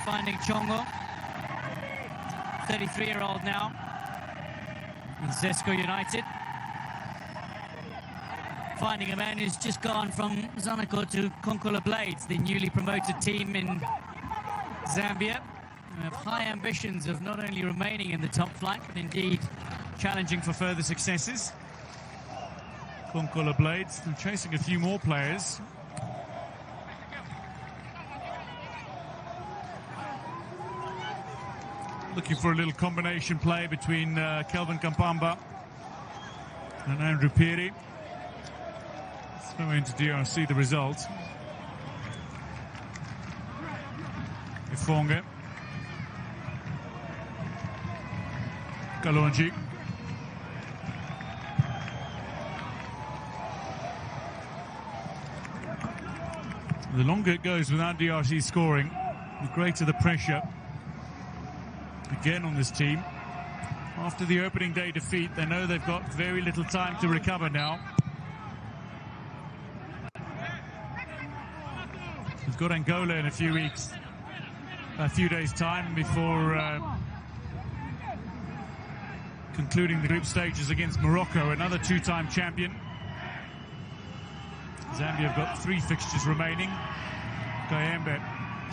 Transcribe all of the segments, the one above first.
finding Chongo, 33-year-old now, in Zesco United. Finding a man who's just gone from Zanaco to Konkola Blades, the newly promoted team in Zambia. We have high ambitions of not only remaining in the top flight, but indeed challenging for further successes. Konkola Blades still chasing a few more players. Looking for a little combination play between Kelvin Kampamba and Andrew Piri. Let's go into DRC the result. Ifonge. Kalonji. The longer it goes without DRC scoring, the greater the pressure again on this team. After the opening day defeat, they know they've got very little time to recover now. We've got Angola in a few days' time before concluding the group stages against Morocco, another two-time champion. Zambia have got 3 fixtures remaining. Kayembe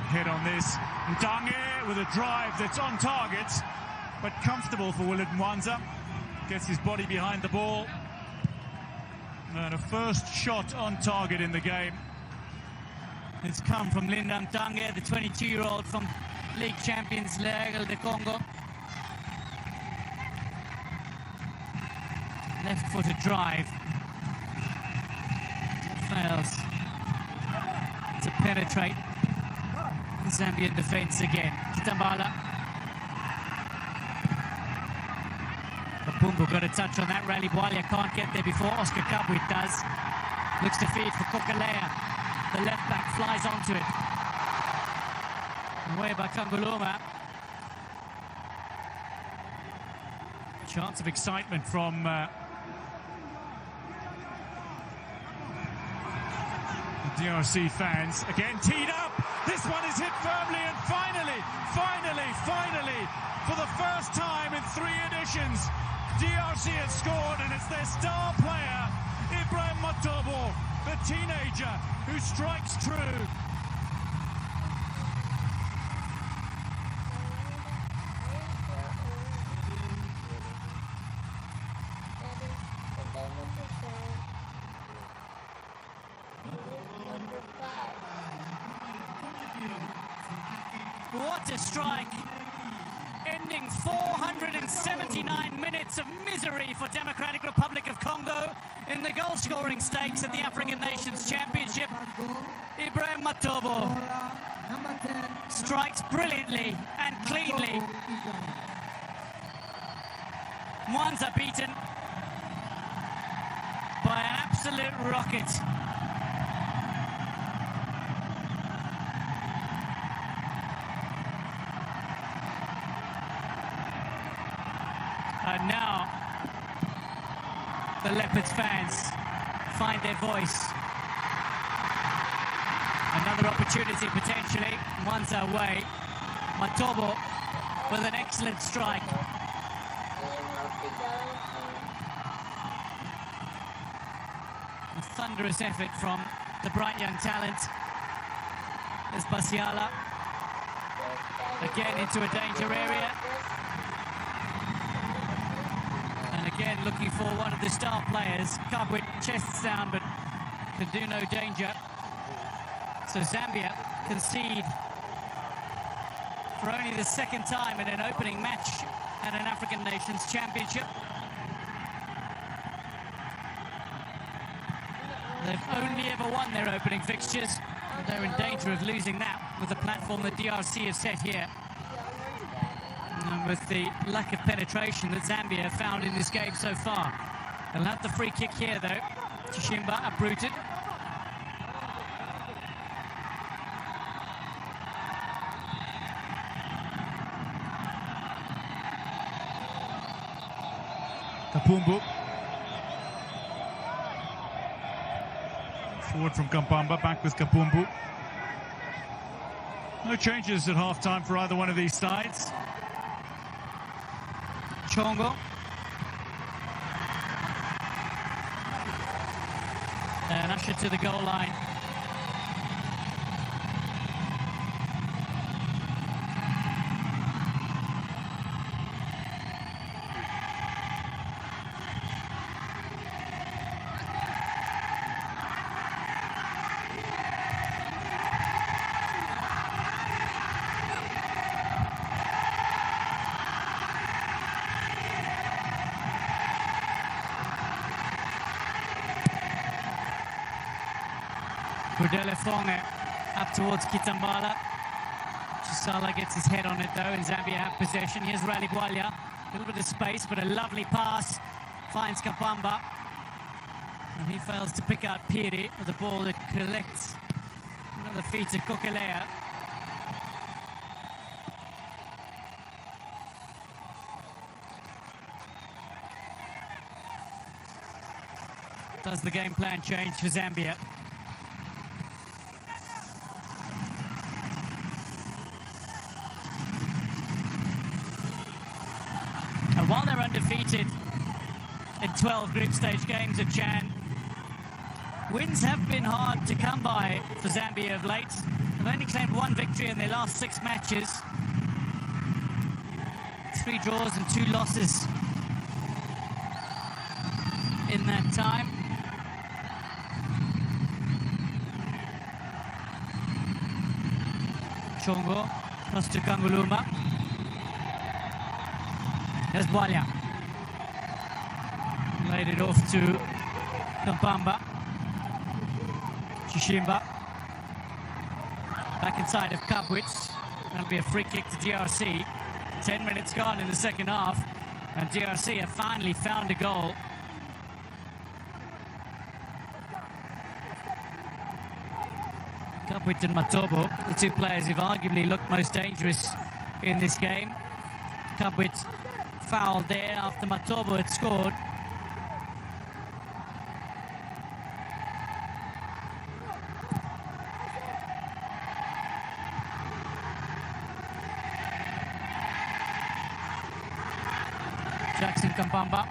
head on this. Ntange with a drive that's on target, but comfortable for Willard Mwanza. Gets his body behind the ball. And a first shot on target in the game. It's come from Linda Ntange, the 22-year-old from league champions L'Aigle de Congo. Left-footed drive. Fails to penetrate the Zambian defence again. Kitambala. Kapumbu got a touch on that. Rally Bwalia can't get there before Oscar Kabwit does. Looks to feed for Kokalea. The left back flies onto it. Away by Kanguluma. Chance of excitement from DRC fans. Again teed up. This one is hit firmly, and finally, for the first time in 3 editions, DRC has scored, and it's their star player, Ibrahim Matobo, the teenager who strikes true. What a strike, ending 479 minutes of misery for Democratic Republic of Congo in the goal-scoring stakes at the African Nations Championship. Ibrahim Matobo strikes brilliantly and cleanly. Mwanza beaten by an absolute rocket. And now the Leopards fans find their voice. Another opportunity potentially. Mwanza away. Matobo with an excellent strike. A thunderous effort from the bright young talent. There's Basiala. Again into a danger area. Again, looking for one of the star players. Kabwit chests down, but can do no danger. So Zambia concede for only the second time in an opening match at an African Nations Championship. They've only ever won their opening fixtures. They're in danger of losing that with the platform that DRC have set here. And with the lack of penetration that Zambia have found in this game so far. They'll have the free kick here though. Chishimba uprooted. Kapumbu. Forward from Kampamba, back with Kapumbu. No changes at half-time for either one of these sides. Chongo. And ushered to the goal line. Fonge up towards Kitambala. Chisala gets his head on it though, and Zambia have possession. Here's Rally Bwalya. A little bit of space, but a lovely pass. Finds Kapamba. And he fails to pick out Piri with the ball that collects another feet to Kokelea. Does the game plan change for Zambia? While they're undefeated in 12 group stage games at Chan, wins have been hard to come by for Zambia of late. They've only claimed one victory in their last 6 matches. 3 draws and 2 losses in that time. Chongo, cross to Kanguluma. There's Bwalya. Laid it off to Kampamba. Chishimba. Back inside of Kapwitz. That'll be a free kick to DRC. 10 minutes gone in the second half. And DRC have finally found a goal. Kapwitz and Matobo, the 2 players who've arguably looked most dangerous in this game. Kapwitz foul there after Matobo had scored. Jackson Kampamba.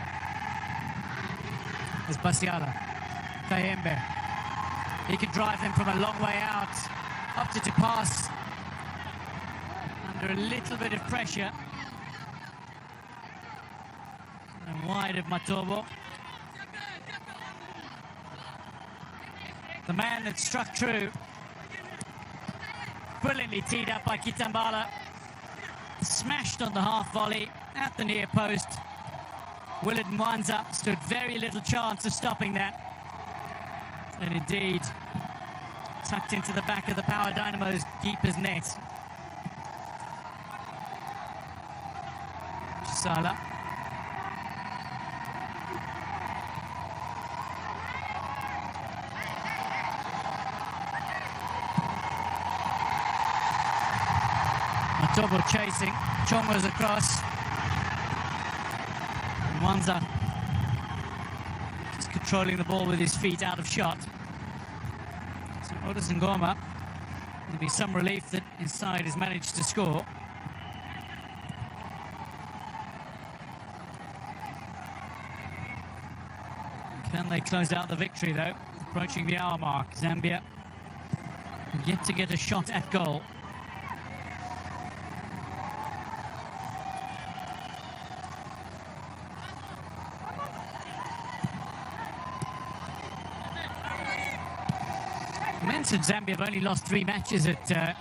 There's Basiala. Kayembe. He can drive them from a long way out. Opted to pass under a little bit of pressure. And wide of Matobo. The man that struck true. Brilliantly teed up by Kitambala. Smashed on the half volley at the near post. Willard Mwanza stood very little chance of stopping that. And indeed, tucked into the back of the Power Dynamo's keeper's net. Chisala. Matobo chasing. Chongo's across. Mwanza just controlling the ball with his feet out of shot. So Otis Ngoma, there'll be some relief that his side has managed to score. Can they close out the victory though? Approaching the hour mark. Zambia yet to get a shot at goal. And Zambia have only lost 3 matches at the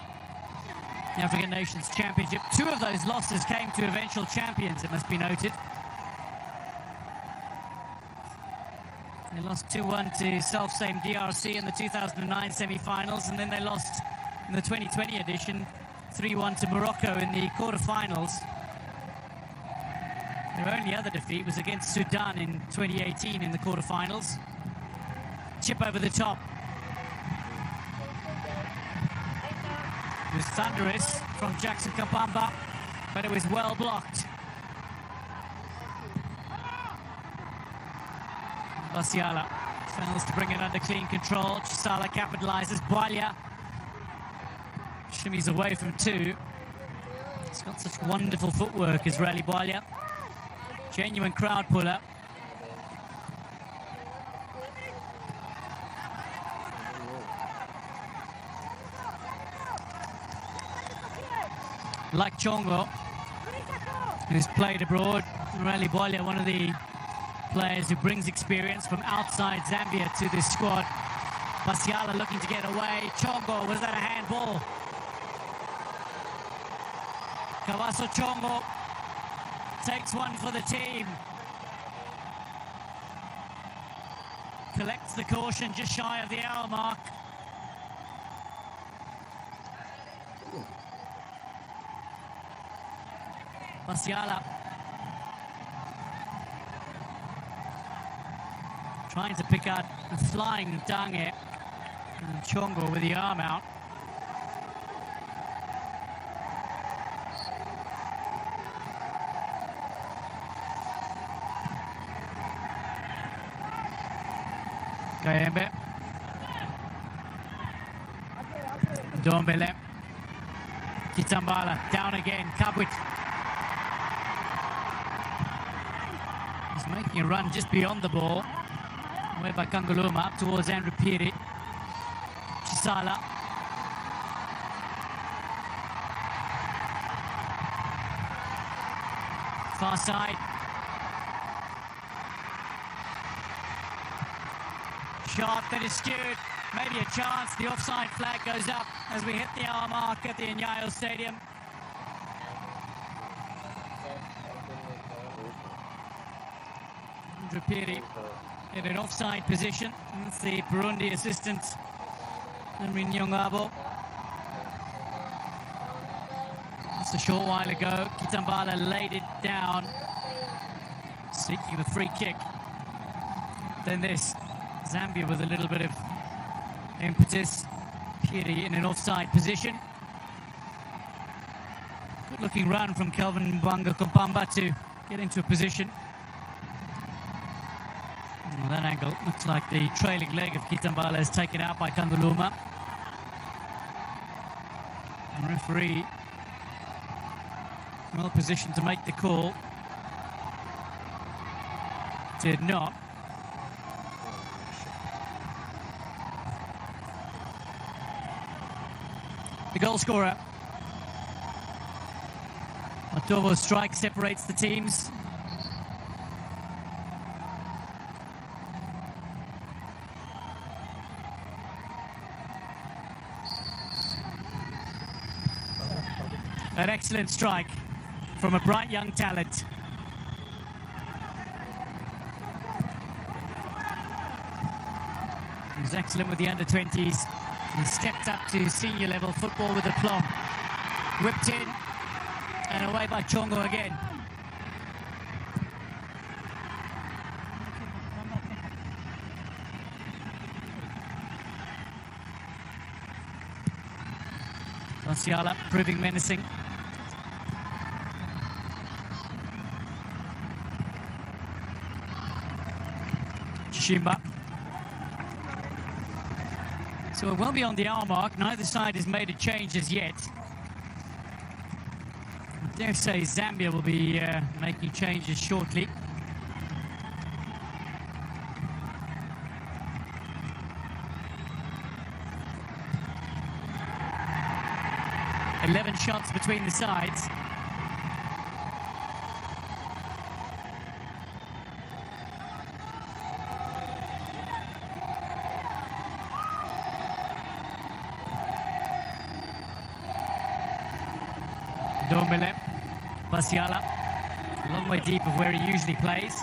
African Nations Championship. 2 of those losses came to eventual champions, it must be noted. They lost 2-1 to self-same DRC in the 2009 semi-finals, and then they lost in the 2020 edition 3-1 to Morocco in the quarter-finals. Their only other defeat was against Sudan in 2018 in the quarter-finals. Chip over the top. It was thunderous from Jackson Kapamba, but it was well blocked. Basiala fails to bring it under clean control. Chisala capitalizes. Bwalya Shimmies away from two. He's got such wonderful footwork as Rally Bwalia. Genuine crowd puller. Like Chongo, who's played abroad, Rally Bwalia, one of the players who brings experience from outside Zambia to this squad. Pasiala looking to get away. Chongo, was that a handball? Kawaso Chongo takes one for the team. Collects the caution just shy of the hour mark. Pasiala trying to pick out a flying Dange, and Chongo with the arm out. Kayembe, Dombele, Kitambala, down again, Kabwit. He's making a run just beyond the ball. Away by Kanguluma, up towards Andrew Piri. Chisala. Far side. Shot that is skewed. Maybe a chance. The offside flag goes up as we hit the hour mark at the Nyayo Stadium. Andrew Piri in an offside position. That's the Burundi assistant, Henry Nyongabo. Just a short while ago, Kitambala laid it down, seeking the free kick. Then this, Zambia with a little bit of impetus. Piri in an offside position. Good looking run from Kelvin Mbanga Kompamba to get into a position. Well, that angle looks like the trailing leg of Kitambala is taken out by Kanguluma. The referee well positioned to make the call. Did not. The goal scorer. Matovo's strike separates the teams. An excellent strike from a bright young talent. He was excellent with the under-20s. He stepped up to senior level football with aplomb. Whipped in and away by Chongo again. Pasiala proving menacing. Shimba. So we're well beyond the hour mark. Neither side has made a change as yet. I dare say Zambia will be making changes shortly. Eleven shots between the sides. Dombele, Pasiala, a long way deep of where he usually plays.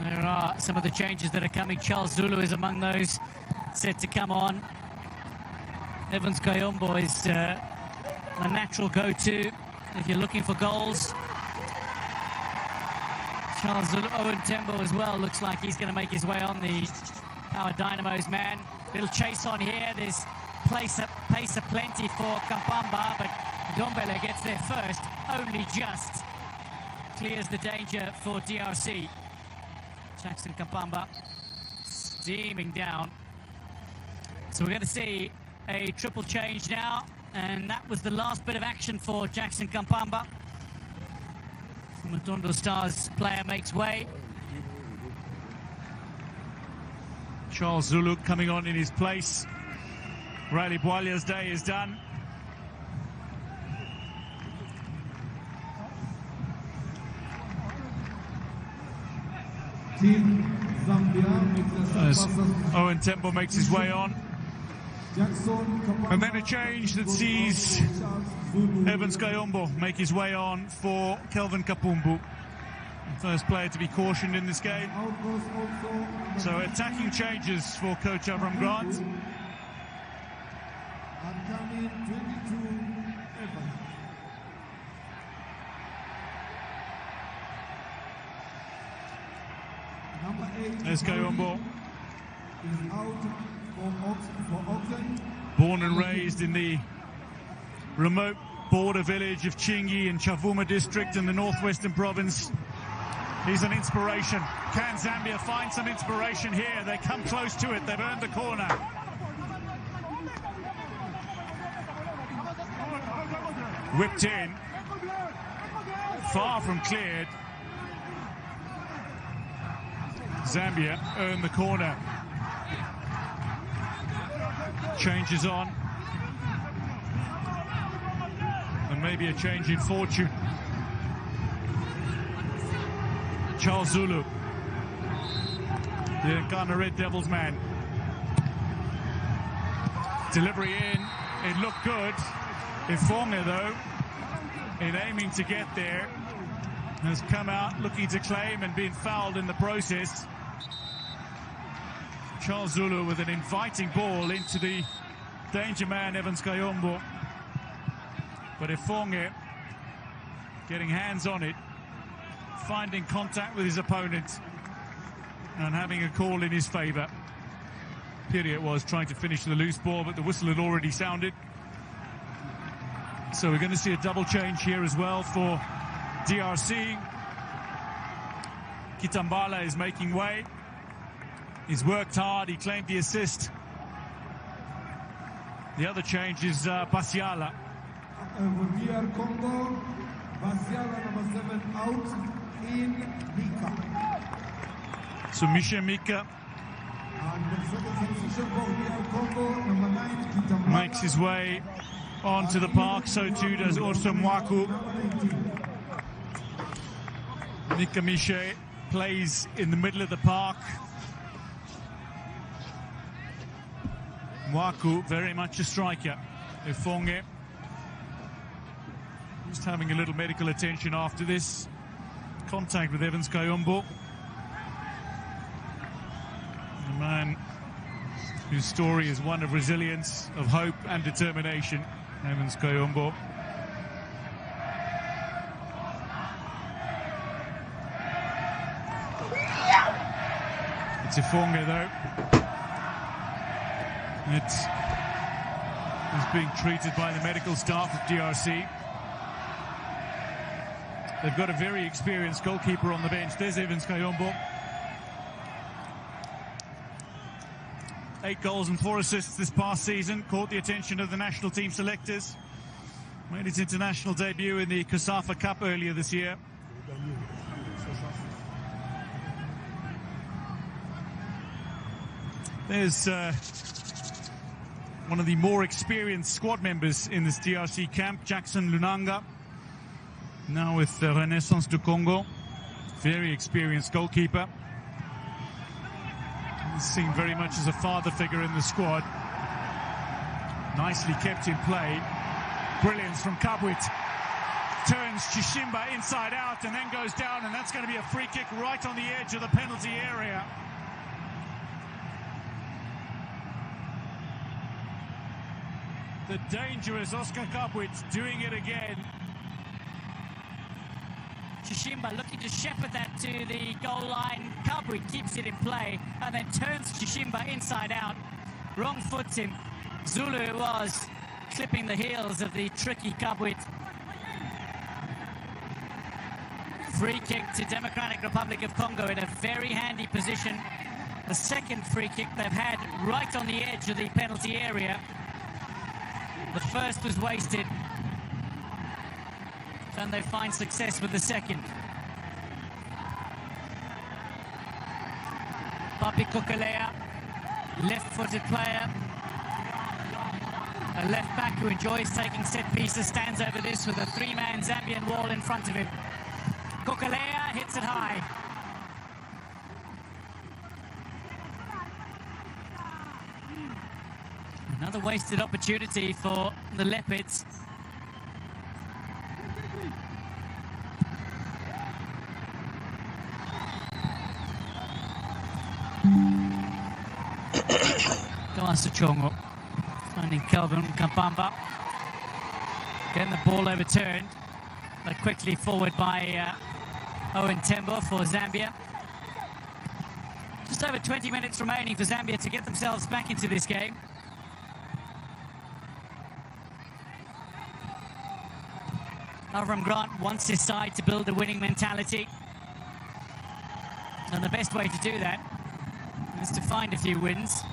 There are some of the changes that are coming. Charles Zulu is among those set to come on. Evans Kayombo is a natural go-to if you're looking for goals. Charles Zulu, Owen Tembo as well, looks like he's going to make his way on the Power Dynamo's man. Little chase on here. There's pace aplenty for Kampamba, but Dombele gets there first, only just. Clears the danger for DRC. Jackson Kapamba steaming down. So we're going to see a triple change now, and that was the last bit of action for Jackson Kapamba. Matondo Stars player makes way. Charles Zulu coming on in his place. Riley Bwalia's day is done. Team Zambia As Owen Temple makes his way on. And then a change that sees Evans Kayombo make his way on for Kelvin Kapumbu. First player to be cautioned in this game. So attacking changes for coach Avram Grant. There's Kayombo. Born and raised in the remote border village of Chingi in Chavuma district in the northwestern province. He's an inspiration. Can Zambia find some inspiration here? They come close to it. They've earned the corner. Whipped in. Far from cleared. Zambia earned the corner. Changes on. And maybe a change in fortune. Charles Zulu, the Nkana Red Devils man. Delivery in, it looked good. Ifonga, though, in aiming to get there, has come out looking to claim and being fouled in the process. Charles Zulu with an inviting ball into the danger man, Evans Kayombo. But Ifonga getting hands on it, finding contact with his opponent and having a call in his favour. Piri it was trying to finish the loose ball, but the whistle had already sounded. So we're going to see a double change here as well for DRC. Kitambala is making way. He's worked hard, he claimed the assist. The other change is Pasiala. Congo, Pasiala number 7 out. In Mika. So Misha Mika makes his way onto the park, so too does Orso Mwaku. Mika Misha plays in the middle of the park. Mwaku very much a striker. Ifonge just having a little medical attention after this. Contact with Evans Kayombo, a man whose story is one of resilience, of hope and determination. Evans Kayombo. It's Ifonga, though. It is being treated by the medical staff of DRC. They've got a very experienced goalkeeper on the bench. There's Evans Kayombo. 8 goals and 4 assists this past season. Caught the attention of the national team selectors. Made his international debut in the COSAFA Cup earlier this year. There's one of the more experienced squad members in this DRC camp, Jackson Lunanga. Now with the Renaissance du Congo, very experienced goalkeeper. He's seen very much as a father figure in the squad. Nicely kept in play. Brilliance from Kabwit. Turns Chishimba inside out and then goes down, and that's going to be a free kick right on the edge of the penalty area. The dangerous Oscar Kabwit doing it again. Chishimba looking to shepherd that to the goal line. Kabri keeps it in play and then turns Chishimba inside out. Wrong foots him. Zulu it was clipping the heels of the tricky Kabwit. Free kick to Democratic Republic of Congo in a very handy position. The second free kick they've had right on the edge of the penalty area. The first was wasted. Can they find success with the second? Papi Kokelea, left-footed player. A left back who enjoys taking set pieces, stands over this with a three-man Zambian wall in front of him. Kokelea hits it high. Another wasted opportunity for the Leopards. Chongo finding Kelvin Kampamba. Getting the ball overturned, but quickly forward by Owen Tembo for Zambia. Just over 20 minutes remaining for Zambia to get themselves back into this game. Avram Grant wants his side to build a winning mentality. And the best way to do that is to find a few wins.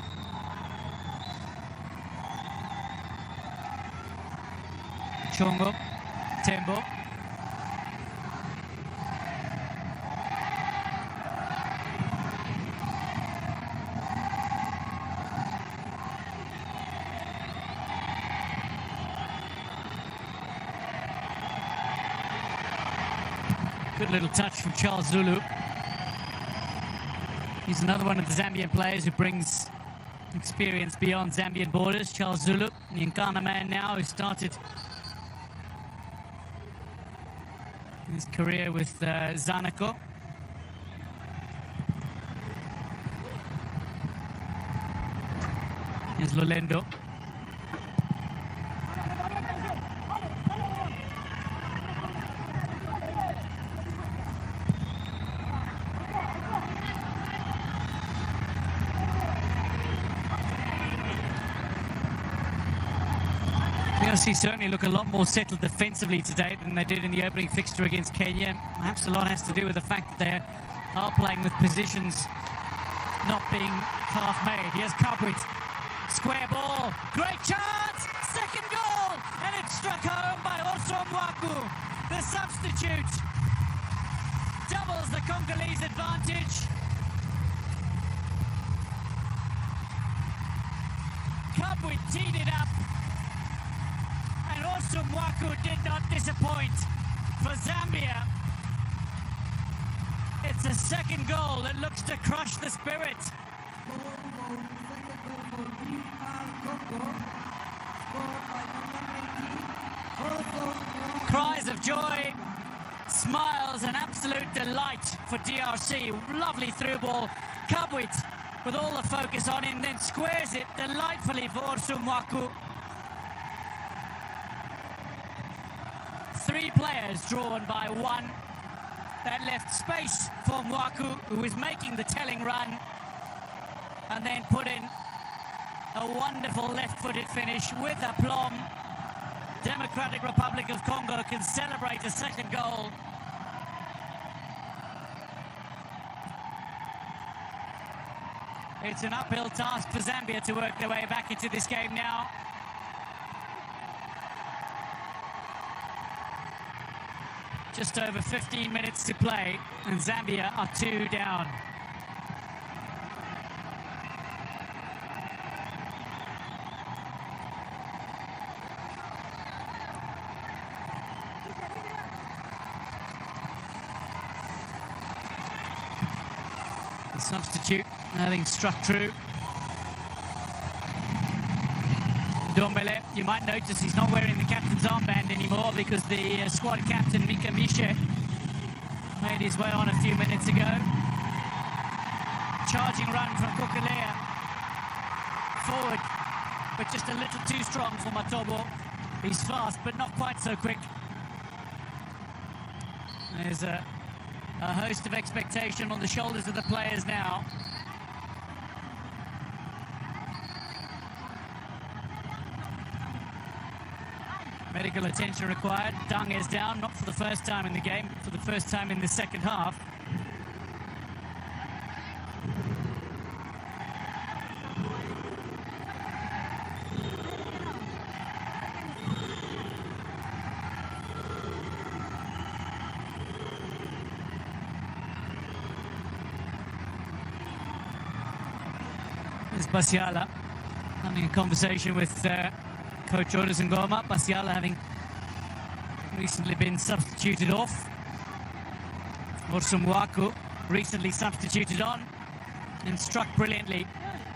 Chongo, Tembo. Good little touch from Charles Zulu. He's another one of the Zambian players who brings experience beyond Zambian borders. Charles Zulu, the Nkana man now, who started his career with Zanaco. Here's Lolendo. DRC certainly look a lot more settled defensively today than they did in the opening fixture against Kenya. Perhaps a lot has to do with the fact that they are playing with positions not being half-made. Here's Kabwit. Square ball. Great chance! Second goal! And it's struck home by Osomwaku. The substitute doubles the Congolese advantage. Kabwit teed it up. And Osomwaku did not disappoint for Zambia. It's a second goal that looks to crush the spirit. Cries of joy, smiles and absolute delight for DRC. Lovely through ball. Kabwit with all the focus on him, then squares it delightfully for Osomwaku. Three players drawn by one. That left space for Mwaku, who is making the telling run, and then put in a wonderful left-footed finish with aplomb. Democratic Republic of Congo can celebrate a second goal. It's an uphill task for Zambia to work their way back into this game now. Just over 15 minutes to play, and Zambia are 2 down. The substitute having struck true. Dombele, you might notice he's not wearing the captain's armband anymore because the squad captain, Mika Mishe, made his way on a few minutes ago. Charging run from Kokelea. Forward, but just a little too strong for Matobo. He's fast, but not quite so quick. There's a host of expectation on the shoulders of the players now. Medical attention required. Dung is down, not for the first time in the game, for the first time in the second half. There's Basiala having a conversation with Coach Orders and Goma. Basiala having recently been substituted off. Orsumwaku recently substituted on and struck brilliantly.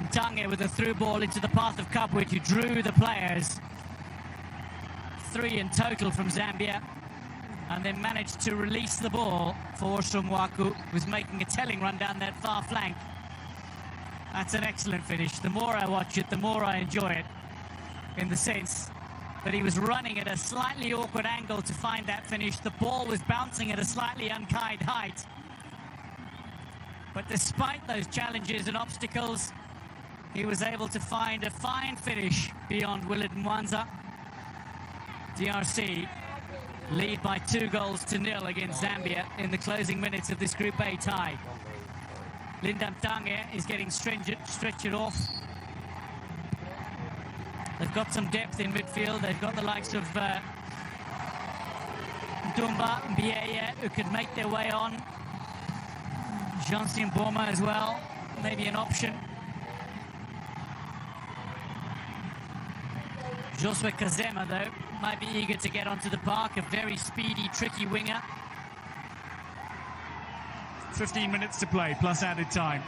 Ntange with a through ball into the path of Kabwit, who drew the players. 3 in total from Zambia, and then managed to release the ball for Orsumwaku, who was making a telling run down that far flank. That's an excellent finish. The more I watch it, the more I enjoy it, in the sense that he was running at a slightly awkward angle to find that finish. The ball was bouncing at a slightly unkind height. But despite those challenges and obstacles, he was able to find a fine finish beyond Willard Mwanza. DRC lead by 2-0 against Zambia in the closing minutes of this Group A tie. Linda Ntange is getting stretched off. They've got some depth in midfield. They've got the likes of Dumba, Bieye, who could make their way on. Jansi Mboma as well, maybe an option. Josue Kazema, though, might be eager to get onto the park. A very speedy, tricky winger. 15 minutes to play, plus added time.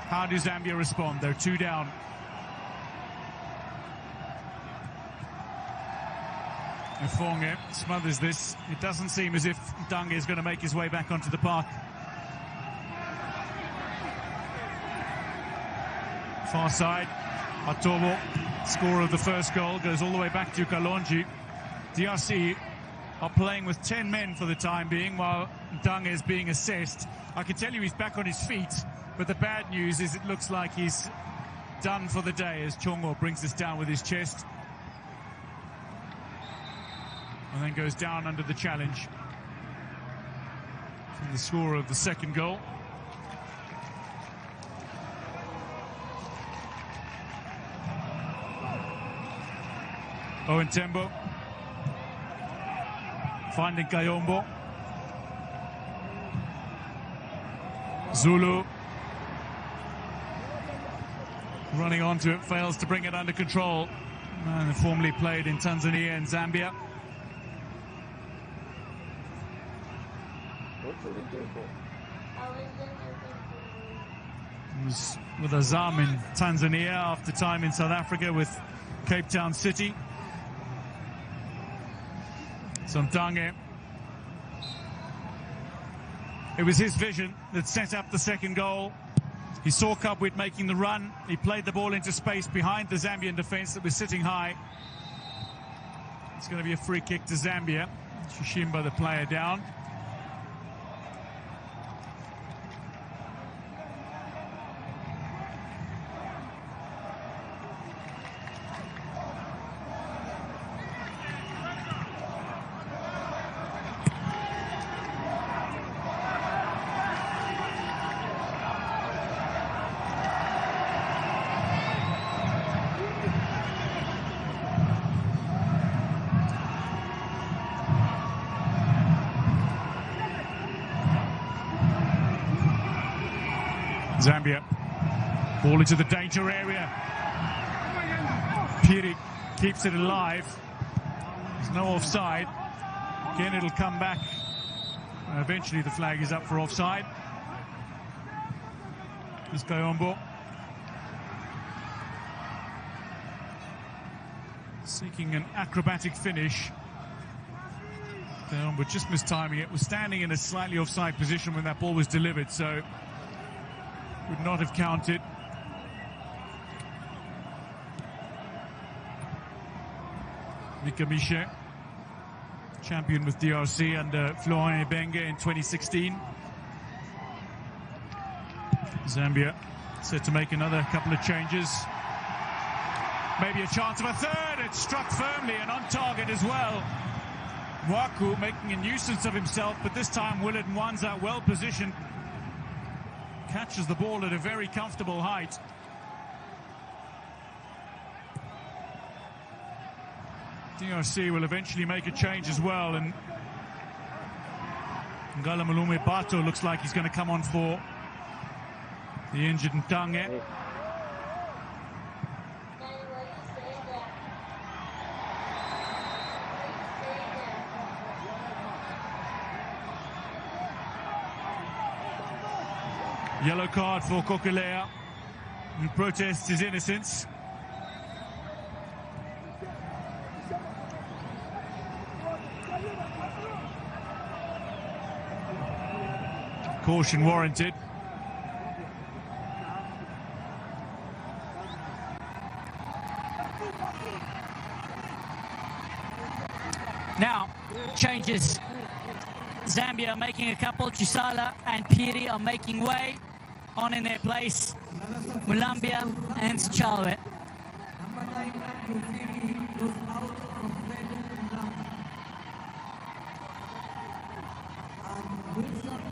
How do Zambia respond? They're 2 down. Mfonge smothers this. It doesn't seem as if Ntange is going to make his way back onto the park. Far side, Atobo, scorer of the first goal, goes all the way back to Kalonji. DRC are playing with 10 men for the time being, while Ntange is being assessed. I can tell you he's back on his feet, but the bad news is it looks like he's done for the day as Chongo brings this down with his chest. And then goes down under the challenge from the scorer of the second goal. Owen Tembo finding Kayombo. Zulu running onto it, fails to bring it under control. And formerly played in Tanzania and Zambia. He was with Azam in Tanzania after time in South Africa with Cape Town City. So Ntange, it was his vision that set up the second goal. He saw Kabwit making the run. He played the ball into space behind the Zambian defence that was sitting high. It's going to be a free kick to Zambia. Shishimba, the player, down. Zambia, ball into the danger area. Piri keeps it alive. There's no offside. Again, it'll come back. Eventually the flag is up for offside. This Kayombo seeking an acrobatic finish. Kayombo just missed timing it. Was standing in a slightly offside position when that ball was delivered, so would not have counted. Mikamishe, champion with DRC under Florent Ibenge in 2016. Zambia set to make another couple of changes. Maybe a chance of a third. It's struck firmly and on target as well. Waku making a nuisance of himself, but this time Willard Mwanza well positioned. Catches the ball at a very comfortable height. DRC will eventually make a change as well, and Ngala Malume Bato looks like he's going to come on for the injured Ntange. Yellow card for Kokulea, who protests his innocence. Caution warranted. Now, changes. Zambia are making a couple. Chisala and Piri are making way. On in their place, Mulambia and Chalwe.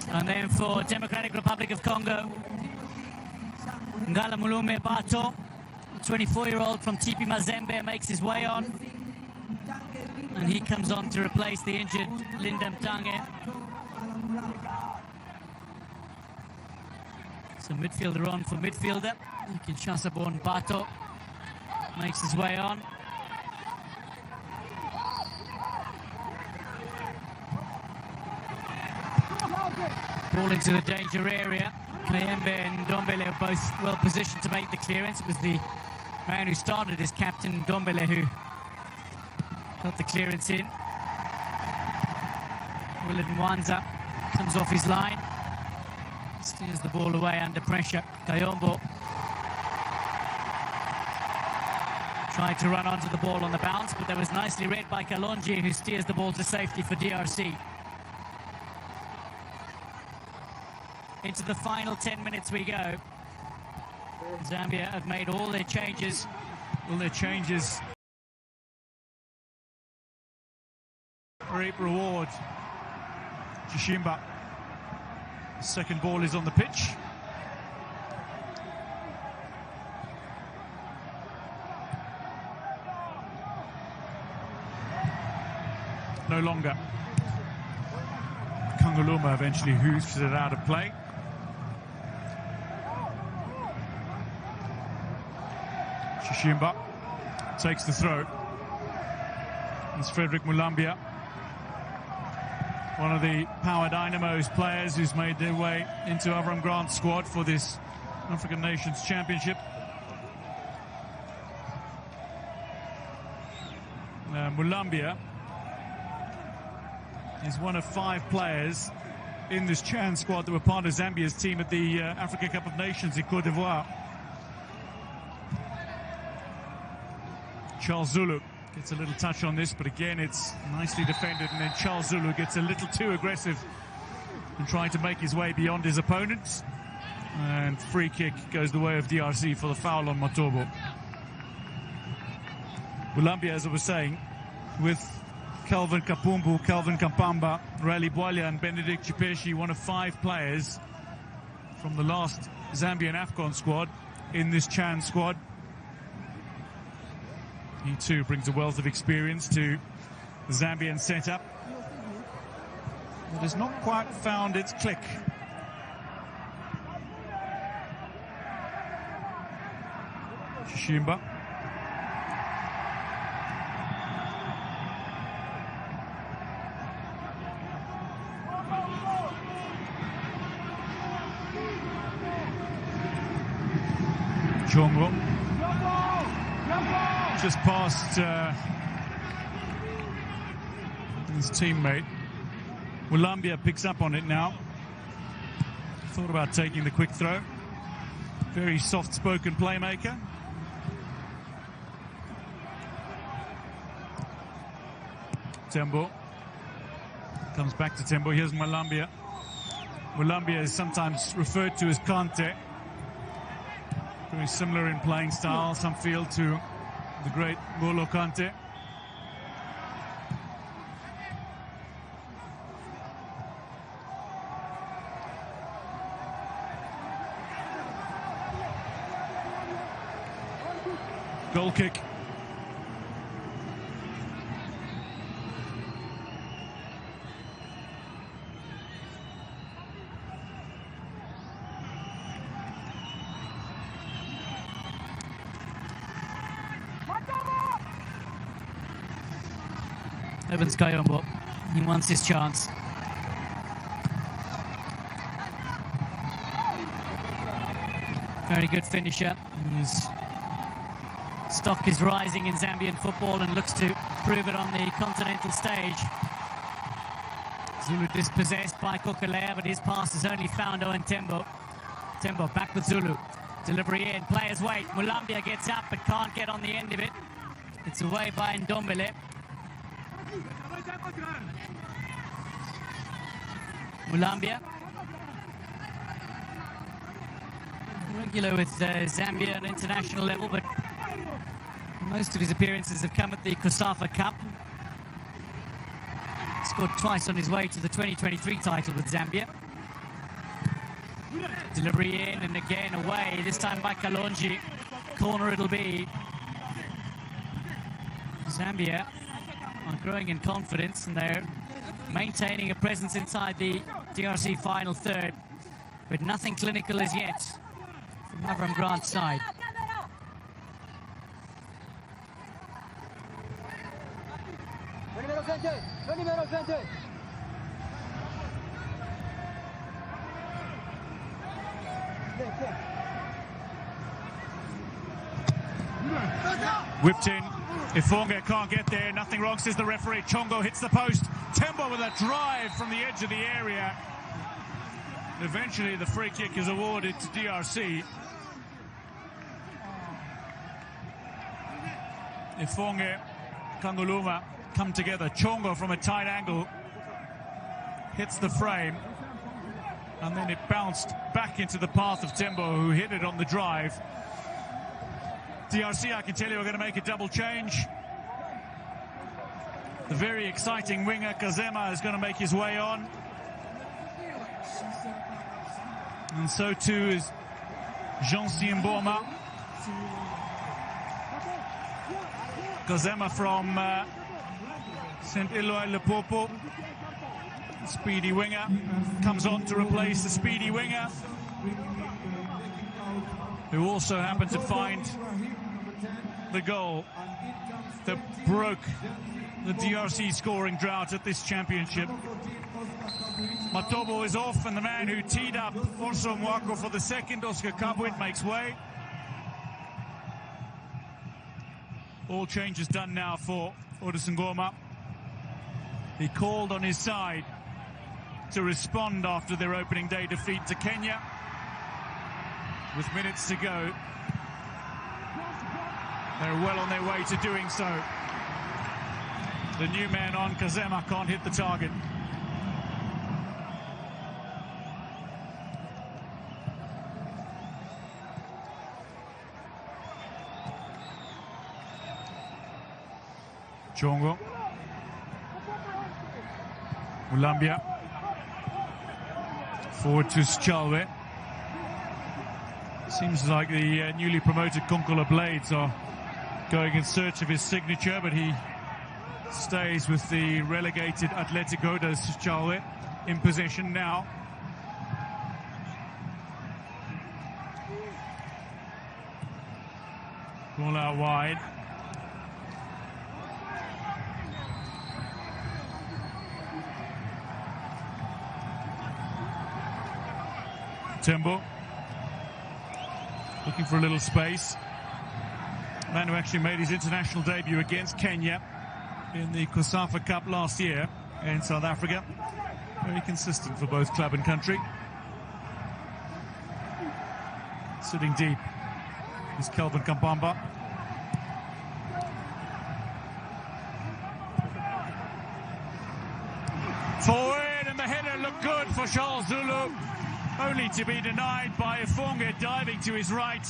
And then for Democratic Republic of Congo, Ngala Mulume Bato, 24-year-old from TP Mazembe, makes his way on. And he comes on to replace the injured Linda Ntange. So midfielder on for midfielder. Kinshasa born Bato makes his way on. Ball into the danger area. Kayembe and Ndombele are both well positioned to make the clearance. It was the man who started as captain, Ndombele, who got the clearance in. Willard Mwanza comes off his line. Steers the ball away under pressure. Kayombo tried to run onto the ball on the bounce, but that was nicely read by Kalonji, who steers the ball to safety for DRC. Into the final 10 minutes we go. Zambia have made all their changes. Reap reward. Chishimba. Second ball is on the pitch. No longer. Kanguluma eventually hoofs it out of play. Chishimba takes the throw. It's Frederick Mulambia, one of the Power Dynamos players who's made their way into Avram Grant's squad for this African Nations Championship. Mulambia is one of 5 players in this Chan squad that were part of Zambia's team at the Africa Cup of Nations in Cote d'Ivoire. Charles Zulu gets a little touch on this, but again it's nicely defended, and then Charles Zulu gets a little too aggressive in trying to make his way beyond his opponents, and free kick goes the way of DRC for the foul on Matobo. Mulambia, as I was saying, with Calvin Kapumbu, Calvin Kampamba, Rally Bwalya and Benedict Chipeshi, one of 5 players from the last Zambian AFCON squad in this Chan squad. He too brings a wealth of experience to the Zambian setup. It has not quite found its click. Chishimba. Chongo. Just past his teammate. Mulambia picks up on it now. Thought about taking the quick throw. Very soft-spoken playmaker. Tembo. Comes back to Tembo. Here's Mulambia. Mulambia is sometimes referred to as Kante. Very similar in playing style, some feel, to the great Ngolo Kante. Goal kick. Evans Kayombo, he wants his chance. Very good finisher. His stock is rising in Zambian football and looks to prove it on the continental stage. Zulu dispossessed by Kokalea, but his pass is only found on Tembo. Tembo back with Zulu. Delivery in, players wait. Mulambia gets up but can't get on the end of it. It's away by Ndombele. Mulambia. Regular with Zambia at international level, but most of his appearances have come at the COSAFA Cup. Scored twice on his way to the 2023 title with Zambia. Delivery in and again away, this time by Kalonji. Corner it'll be. Zambia are growing in confidence and they're maintaining a presence inside the DRC final third, but nothing clinical as yet from Avram Grant's side. Whipped in. Ifonge can't get there. Nothing wrong, says the referee. Chongo hits the post. Tembo with a drive from the edge of the area. Eventually, the free kick is awarded to DRC. Ifonge, Kanguluma come together. Chongo from a tight angle hits the frame. And then it bounced back into the path of Tembo, who hit it on the drive. DRC, I can tell you, are going to make a double change. The very exciting winger, Kazema, is going to make his way on. And so too is Jean Simboma. Kazema from St. Eloi Lepopo. Speedy winger comes on to replace the speedy winger, who also happened to find the goal that broke the DRC scoring drought at this championship. Matobo is off, and the man who teed up Orso Mwako for the second, Oscar Kabwit, makes way. All changes done now for Odesangoma. He called on his side to respond after their opening day defeat to Kenya. With minutes to go, they're well on their way to doing so. The new man on, Kazema, can't hit the target. Chongo. Mulambia. Forward to Schalwe. Seems like the newly promoted Konkola Blades are going in search of his signature, but he stays with the relegated Atletico de Schalwe in possession now. Ball out wide. Tembo looking for a little space. Man who actually made his international debut against Kenya in the COSAFA Cup last year in South Africa. Very consistent for both club and country. Sitting deep is Kelvin Kampamba. Forward, and the header looked good for Charles Zulu, only to be denied by Ifonge diving to his right.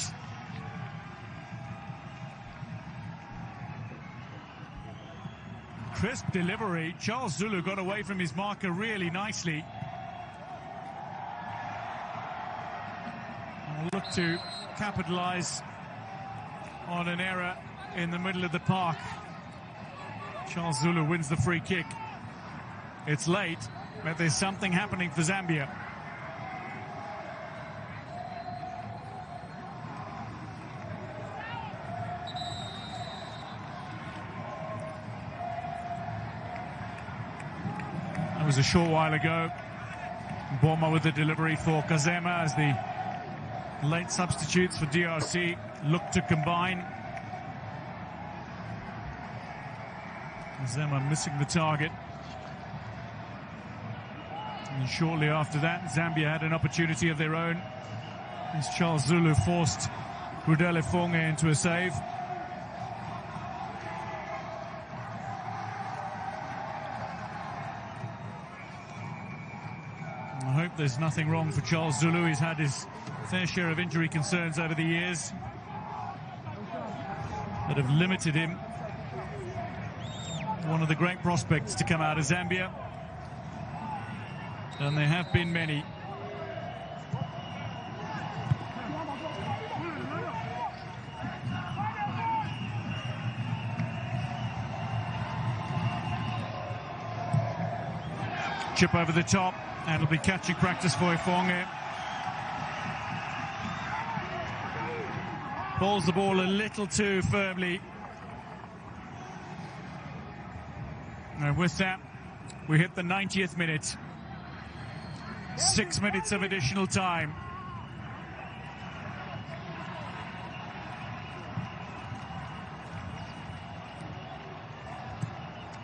crisp delivery. Charles Zulu got away from his marker really nicely. And look to capitalize on an error in the middle of the park. Charles Zulu wins the free kick. It's late, but there's something happening for Zambia. That was a short while ago. Boma with the delivery for Kazema as the late substitutes for DRC look to combine. Kazema missing the target. And shortly after that, Zambia had an opportunity of their own as Charles Zulu forced Rudele Fonge into a save. I hope there's nothing wrong for Charles Zulu. He's had his fair share of injury concerns over the years that have limited him. One of the great prospects to come out of Zambia. And there have been many. Chip over the top, and it'll be catching practice for Ifonge. Pulls the ball a little too firmly. And with that, we hit the 90th minute. 6 minutes of additional time.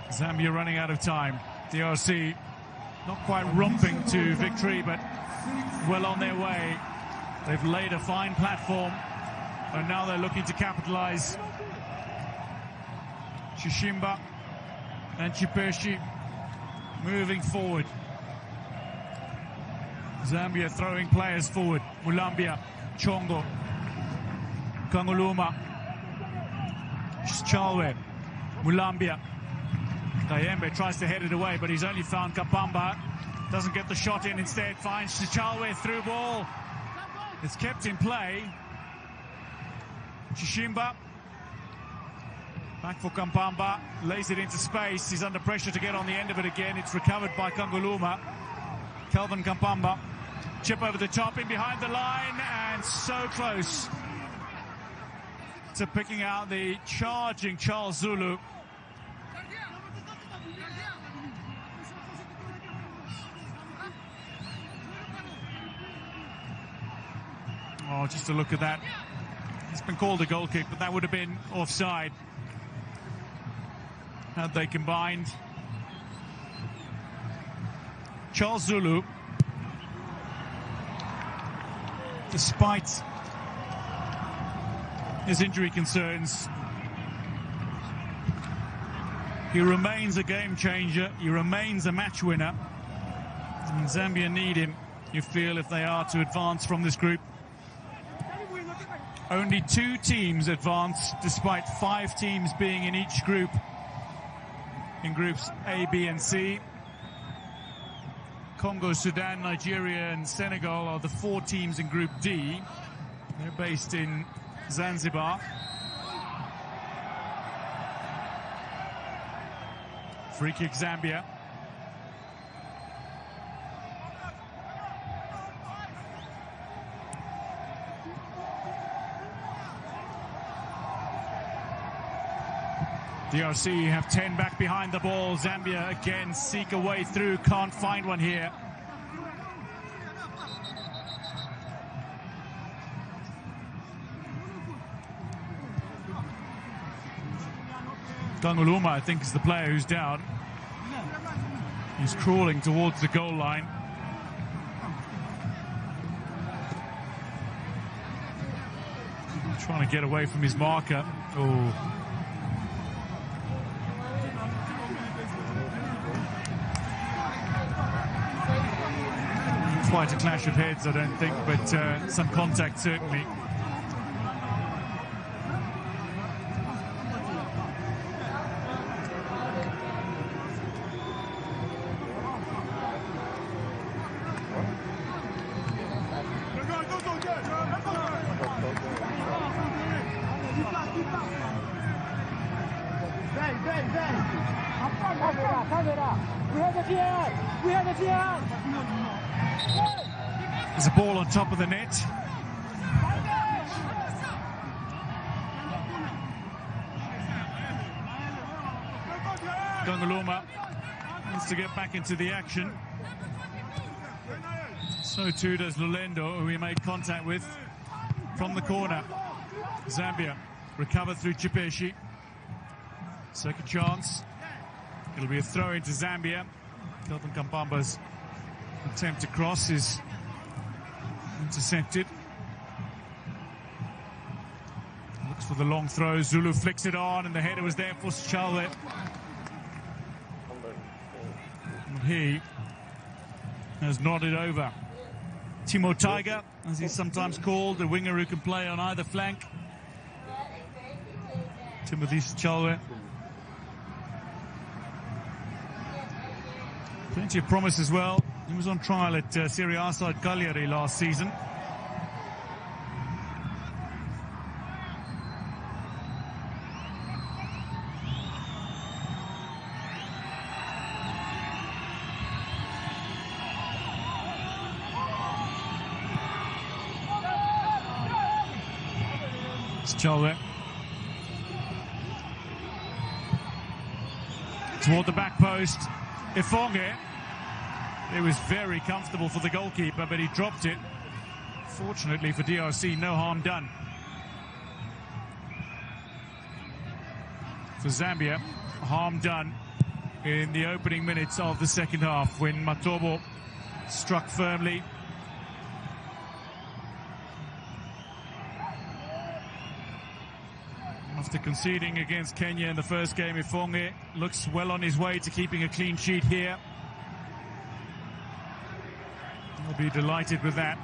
Zambia running out of time. DRC not quite romping to victory, but well on their way. They've laid a fine platform, and now they're looking to capitalize. Shishimba and Chipeshi moving forward. Zambia throwing players forward. Mulambia, Chongo, Kanguluma, Chalwe, Mulambia. Kayembe tries to head it away, but he's only found Kapamba. Doesn't get the shot in, instead finds Chalwe through ball. It's kept in play. Chishimba. Back for Kampamba. Lays it into space. He's under pressure to get on the end of it again. It's recovered by Kanguluma. Kelvin Kampamba. Chip over the top, in behind the line, and so close to picking out the charging Charles Zulu. Oh, just a look at that. It's been called a goal kick, but that would have been offside had they combined. Charles Zulu, despite his injury concerns, he remains a game changer. He remains a match winner. And Zambia need him, you feel, if they are to advance from this group. Only 2 teams advance, despite 5 teams being in each group, in groups A, B, and C. Congo, Sudan, Nigeria, and Senegal are the 4 teams in Group D. They're based in Zanzibar. Free kick, Zambia. DRC have 10 back behind the ball. Zambia again seek a way through, can't find one here. Kanguluma, I think, is the player who's down. He's crawling towards the goal line. Trying to get away from his marker. Oh. Quite a clash of heads, I don't think, but some contact certainly. There's a ball on top of the net. Gongaluma wants to get back into the action. So too does Lulendo, who he made contact with from the corner. Zambia recovered through Chipeshi. Second chance. It'll be a throw into Zambia. Kelvin Kampamba's attempt to cross is intercepted. Looks for the long throw. Zulu flicks it on, and the header was there for Chalwe. He has nodded over. Timo Tiger, as he's sometimes called, the winger who can play on either flank. Timothy Chalwe. Plenty of promise as well. He was on trial at Serie A side Cagliari last season. Chalwe toward the back post. Ifonge. It was very comfortable for the goalkeeper, but he dropped it. Fortunately for DRC, no harm done. For Zambia, harm done in the opening minutes of the second half when Matobo struck firmly. After conceding against Kenya in the first game, Ifonge looks well on his way to keeping a clean sheet here. He'll be delighted with that.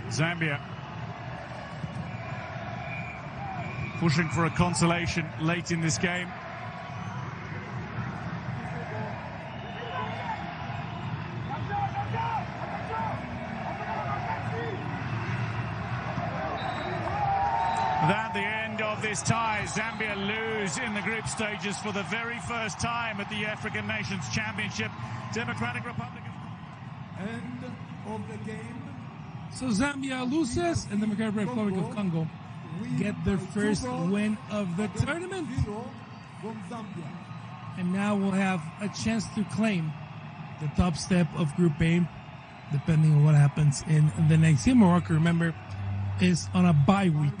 Zambia pushing for a consolation late in this game. At the end of this tie, Zambia lose in the group stages for the very first time at the African Nations Championship. Democratic Republic of End of the game. So Zambia loses, and the Democratic Republic of Congo get their first win of the tournament. From Zambia. And now we'll have a chance to claim the top step of Group A, depending on what happens in the next game. Morocco, remember, is on a bye week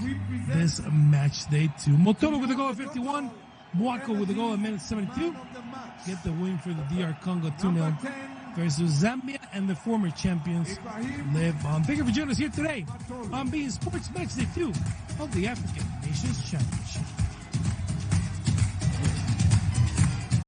this match day 2. Motobo with a goal at 51. Mwako with a goal at minute 72. Get the win for the DR Congo 2-0 versus Zambia, and the former champions live on. Thank you for joining us here today on beIN Sports Match Day 2 of the African Nations Championship.